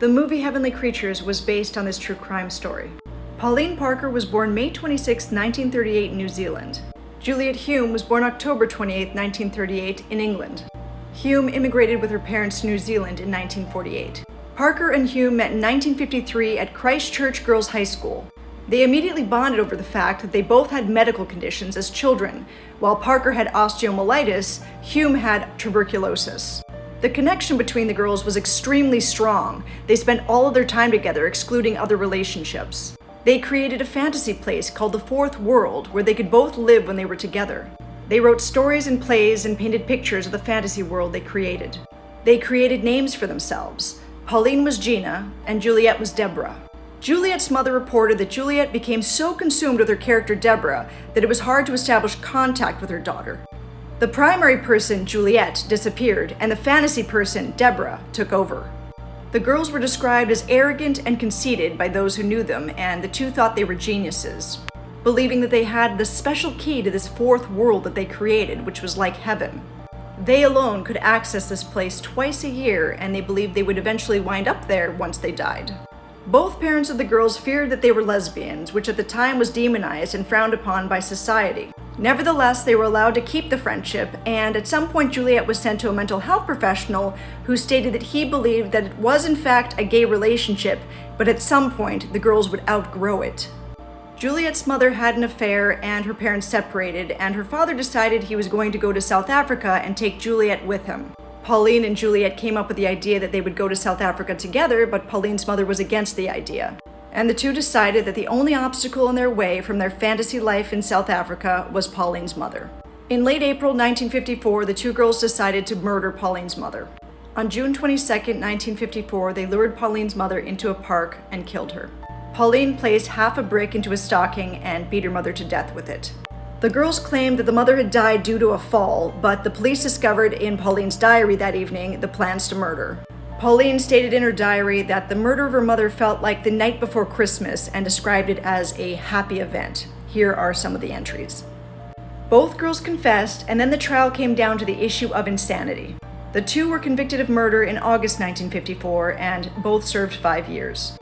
The movie Heavenly Creatures was based on this true crime story. Pauline Parker was born May 26, 1938 in New Zealand. Juliet Hulme was born October 28, 1938 in England. Hulme immigrated with her parents to New Zealand in 1948. Parker and Hulme met in 1953 at Christchurch Girls' High School. They immediately bonded over the fact that they both had medical conditions as children. While Parker had osteomyelitis, Hulme had tuberculosis. The connection between the girls was extremely strong. They spent all of their time together, excluding other relationships. They created a fantasy place called the Fourth World, where they could both live when they were together. They wrote stories and plays and painted pictures of the fantasy world they created. They created names for themselves. Pauline was Gina, and Juliet was Deborah. Juliet's mother reported that Juliet became so consumed with her character Deborah that it was hard to establish contact with her daughter. The primary person, Juliet, disappeared, and the fantasy person, Deborah, took over. The girls were described as arrogant and conceited by those who knew them, and the two thought they were geniuses, believing that they had the special key to this fourth world that they created, which was like heaven. They alone could access this place twice a year, and they believed they would eventually wind up there once they died. Both parents of the girls feared that they were lesbians, which at the time was demonized and frowned upon by society. Nevertheless, they were allowed to keep the friendship, and at some point Juliet was sent to a mental health professional who stated that he believed that it was in fact a gay relationship, but at some point the girls would outgrow it. Juliet's mother had an affair and her parents separated, and her father decided he was going to go to South Africa and take Juliet with him. Pauline and Juliet came up with the idea that they would go to South Africa together, but Pauline's mother was against the idea. And the two decided that the only obstacle in their way from their fantasy life in South Africa was Pauline's mother. In late April 1954, the two girls decided to murder Pauline's mother. On June 22, 1954, they lured Pauline's mother into a park and killed her. Pauline placed half a brick into a stocking and beat her mother to death with it. The girls claimed that the mother had died due to a fall, but the police discovered in Pauline's diary that evening the plans to murder. Pauline stated in her diary that the murder of her mother felt like the night before Christmas and described it as a happy event. Here are some of the entries. Both girls confessed, and then the trial came down to the issue of insanity. The two were convicted of murder in August 1954, and both served 5 years.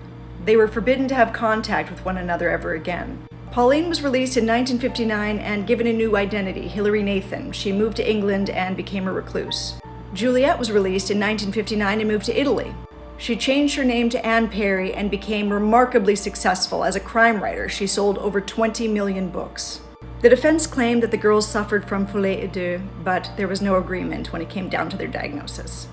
They were forbidden to have contact with one another ever again. Pauline was released in 1959 and given a new identity, Hilary Nathan. She moved to England and became a recluse. Juliet was released in 1959 and moved to Italy. She changed her name to Anne Perry and became remarkably successful as a crime writer. She sold over 20 million books. The defense claimed that the girls suffered from folie à deux, but there was no agreement when it came down to their diagnosis.